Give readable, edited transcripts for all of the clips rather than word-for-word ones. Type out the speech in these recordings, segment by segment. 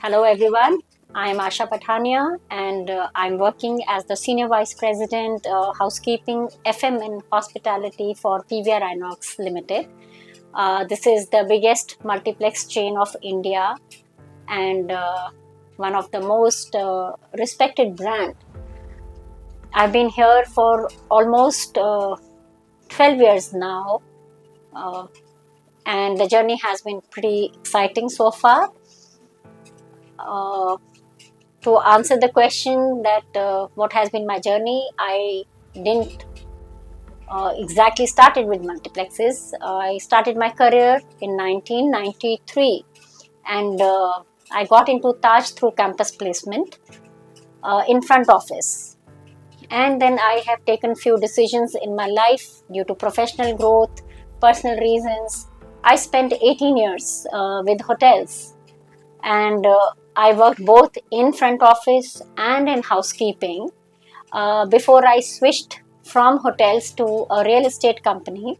Hello everyone, I am Asha Pathania and I'm working as the Senior Vice President Housekeeping FM and Hospitality for PVR INOX Limited. This is the biggest multiplex chain of India and one of the most respected brand. I've been here for almost 12 years now uh, and the journey has been pretty exciting so far. Uh, to answer the question that what has been my journey, I didn't exactly started with multiplexes. I started my career in 1993 and I got into Taj through campus placement in front office. And then I have taken few decisions in my life due to professional growth, personal reasons. I spent 18 years with hotels and I worked both in front office and in housekeeping before I switched from hotels to a real estate company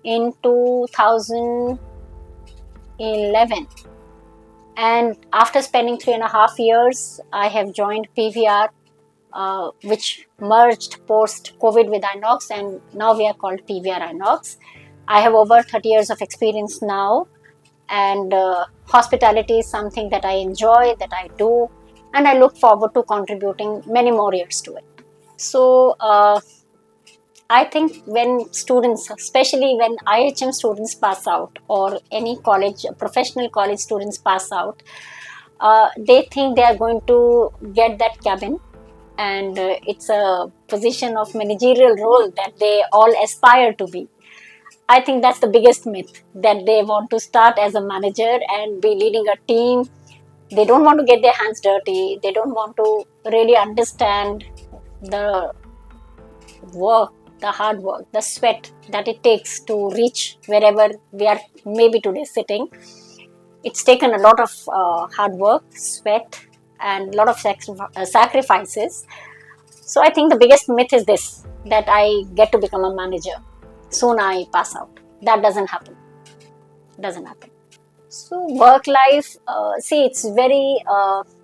in 2011. And after spending 3.5 years, I have joined PVR, which merged post COVID with INOX, and now we are called PVR INOX. I have over 30 years of experience now, and hospitality is something that I enjoy, that I do, and I look forward to contributing many more years to it. So I think when students, especially when IHM students pass out or any college, professional college students pass out, they think they are going to get that cabin, and it's a position of managerial role that they all aspire to be. I think that's the biggest myth, that they want to start as a manager and be leading a team. They don't want to get their hands dirty. They don't want to really understand the work, the hard work, the sweat that it takes to reach wherever we are maybe today sitting. It's taken a lot of hard work, sweat, and a lot of sacrifices. So I think the biggest myth is this, that I get to become a manager. Soon I pass out. That doesn't happen. Doesn't happen. So work life, see, it's very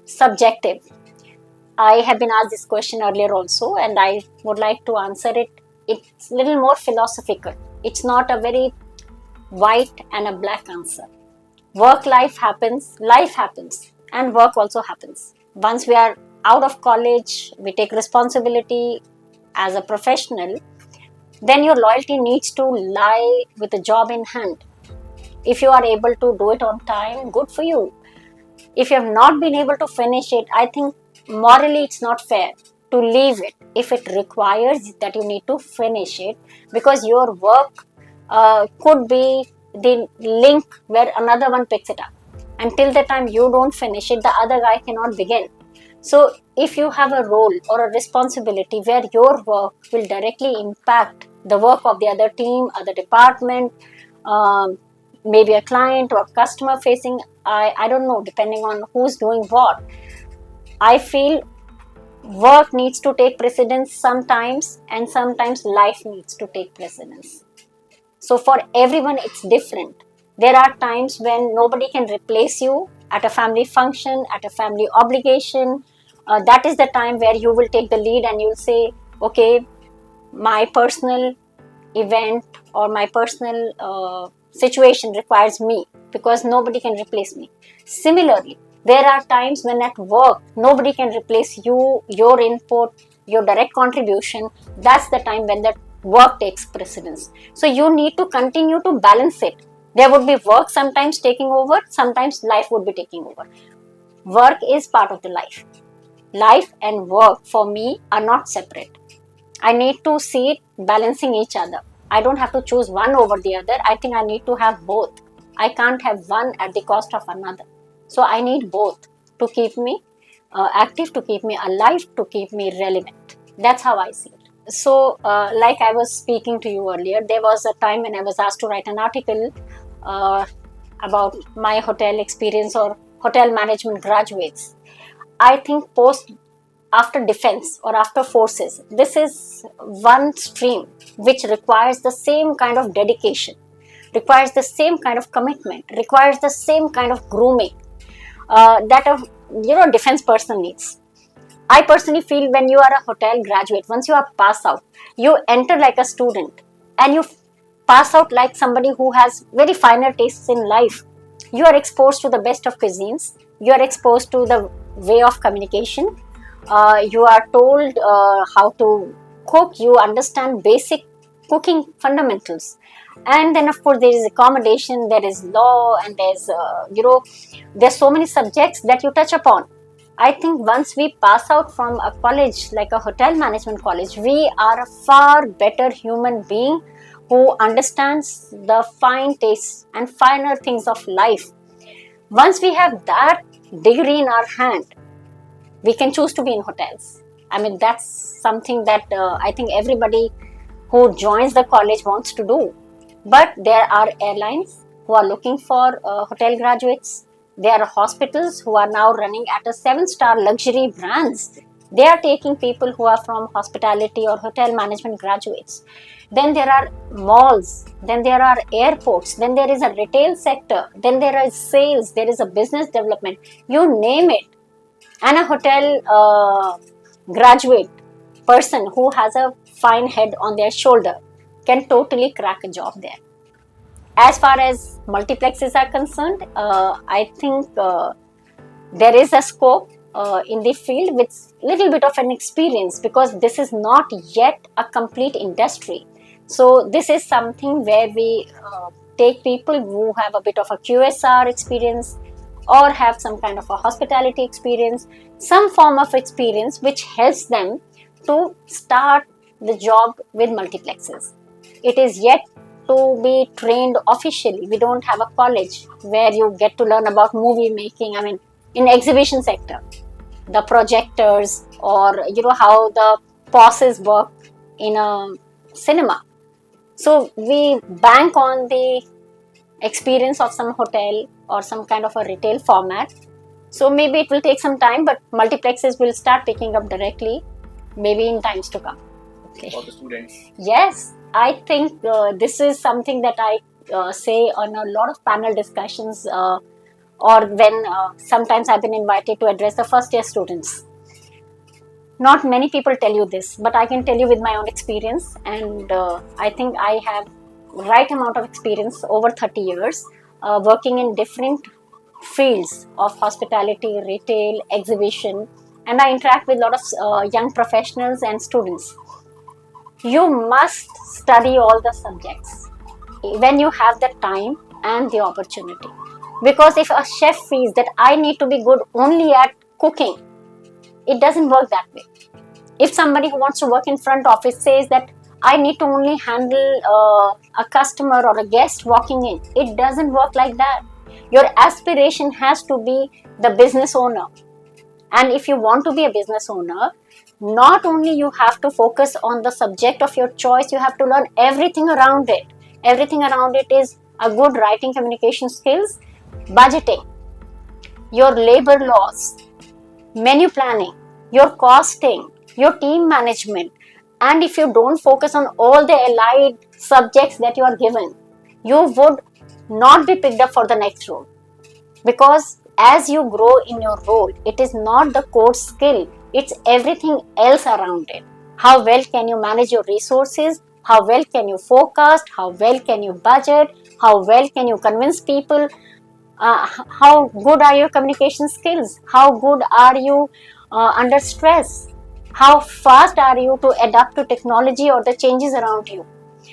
subjective. I have been asked this question earlier also, and I would like to answer it. It's a little more philosophical. It's not a very white and a black answer. Work life happens, and work also happens. Once we are out of college, we take responsibility as a professional, then your loyalty needs to lie with a job in hand. If you are able to do it on time, good for you. If you have not been able to finish it, I think morally it's not fair to leave it if it requires that you need to finish it, because your work could be the link where another one picks it up. Until the time you don't finish it, the other guy cannot begin. So if you have a role or a responsibility where your work will directly impact the work of the other team, other department, um, maybe a client or customer facing, I don't know, depending on who's doing what, I feel work needs to take precedence sometimes, and sometimes life needs to take precedence. So for everyone, it's different. There are times when nobody can replace you at a family function, at a family obligation. That is the time where you will take the lead and you'll say, okay, my personal event or my personal situation requires me, because nobody can replace me. Similarly, there are times when at work nobody can replace you, your input, your direct contribution. That's the time when that work takes precedence. So you need to continue to balance it. There would be work sometimes taking over, sometimes life would be taking over. Work is part of the life. Life and work for me are not separate. I need to see it balancing each other. I don't have to choose one over the other. I think I need to have both. I can't have one at the cost of another. So I need both to keep me active, to keep me alive, to keep me relevant. That's how I see it. So, like I was speaking to you earlier, there was a time when I was asked to write an article uh, about my hotel experience or hotel management graduates. I think after defense or after forces, this is one stream which requires the same kind of dedication, requires the same kind of commitment, requires the same kind of grooming. that a defense person needs. I personally feel when you are a hotel graduate, once you are pass out, you enter like a student and you pass out like somebody who has very finer tastes in life. You are exposed to the best of cuisines. You are exposed to the way of communication. You are told how to cook. You understand basic cooking fundamentals. And then of course there is accommodation, there is law, and there's so many subjects that you touch upon. I think once we pass out from a college like a hotel management college, we are a far better human being who understands the fine tastes and finer things of life. Once we have that degree in our hand, we can choose to be in hotels. I mean, that's something that I think everybody who joins the college wants to do. But there are airlines who are looking for hotel graduates. There are hospitals who are now running at a 7-star luxury brands. They are taking people who are from hospitality or hotel management graduates. Then there are malls. Then there are airports. Then there is a retail sector. Then there is sales. There is a business development. You name it. And a hotel graduate person who has a fine head on their shoulder can totally crack a job there. As far as multiplexes are concerned, I think there is a scope in the field with little bit of an experience, because this is not yet a complete industry. So this is something where we take people who have a bit of a QSR experience or have some kind of a hospitality experience, some form of experience which helps them to start the job with multiplexes. It is yet to be trained officially. We don't have a college where you get to learn about movie making. I mean, in exhibition sector, the projectors, or how the pauses work in a cinema. So we bank on the experience of some hotel or some kind of a retail format. So maybe it will take some time, but multiplexes will start picking up directly, maybe in times to come. Okay. For the students. Yes, I think this is something that I say on a lot of panel discussions, or when sometimes I've been invited to address the first year students. Not many people tell you this, but I can tell you with my own experience, and I think I have right amount of experience over 30 years working in different fields of hospitality, retail, exhibition, and I interact with a lot of young professionals and students. You must study all the subjects when you have the time and the opportunity. Because if a chef feels that I need to be good only at cooking, it doesn't work that way. If somebody who wants to work in front office says that I need to only handle a customer or a guest walking in, it doesn't work like that. Your aspiration has to be the business owner. And if you want to be a business owner, not only you have to focus on the subject of your choice, you have to learn everything around it. Everything around it is a good writing communication skills, budgeting, your labor laws, menu planning, your costing, your team management. And if you don't focus on all the allied subjects that you are given, you would not be picked up for the next role. Because as you grow in your role, it is not the core skill, it's everything else around it. How well can you manage your resources? How well can you forecast? How well can you budget? How well can you convince people? How good are your communication skills? How good are you under stress? How fast are you to adapt to technology or the changes around you?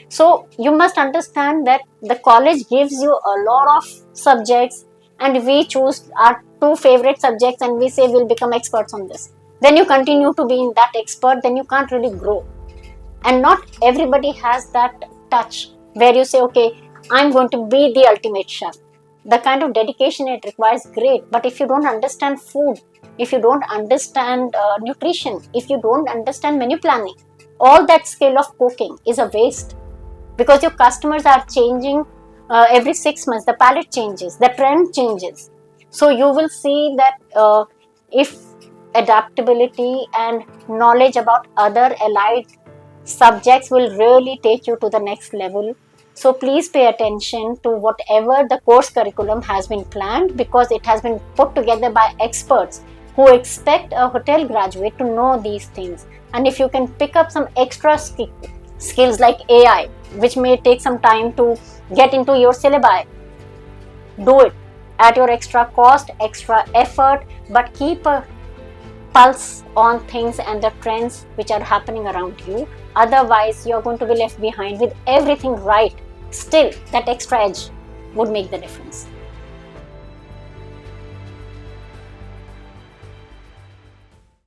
So you must understand that the college gives you a lot of subjects, and we choose our 2 favorite subjects and we say we'll become experts on this. Then you continue to be in that expert, then you can't really grow. And not everybody has that touch where you say, okay, I'm going to be the ultimate chef. The kind of dedication it requires, great. But if you don't understand food, if you don't understand nutrition, if you don't understand menu planning, all that skill of cooking is a waste. Because your customers are changing every 6 months, the palette changes, the trend changes. So you will see that if adaptability and knowledge about other allied subjects will really take you to the next level. So please pay attention to whatever the course curriculum has been planned, because it has been put together by experts who expect a hotel graduate to know these things. And if you can pick up some extra skills like AI, which may take some time to get into your syllabi, do it at your extra cost, extra effort, but keep a pulse on things and the trends which are happening around you. Otherwise, you're going to be left behind with everything right. Still, that extra edge would make the difference.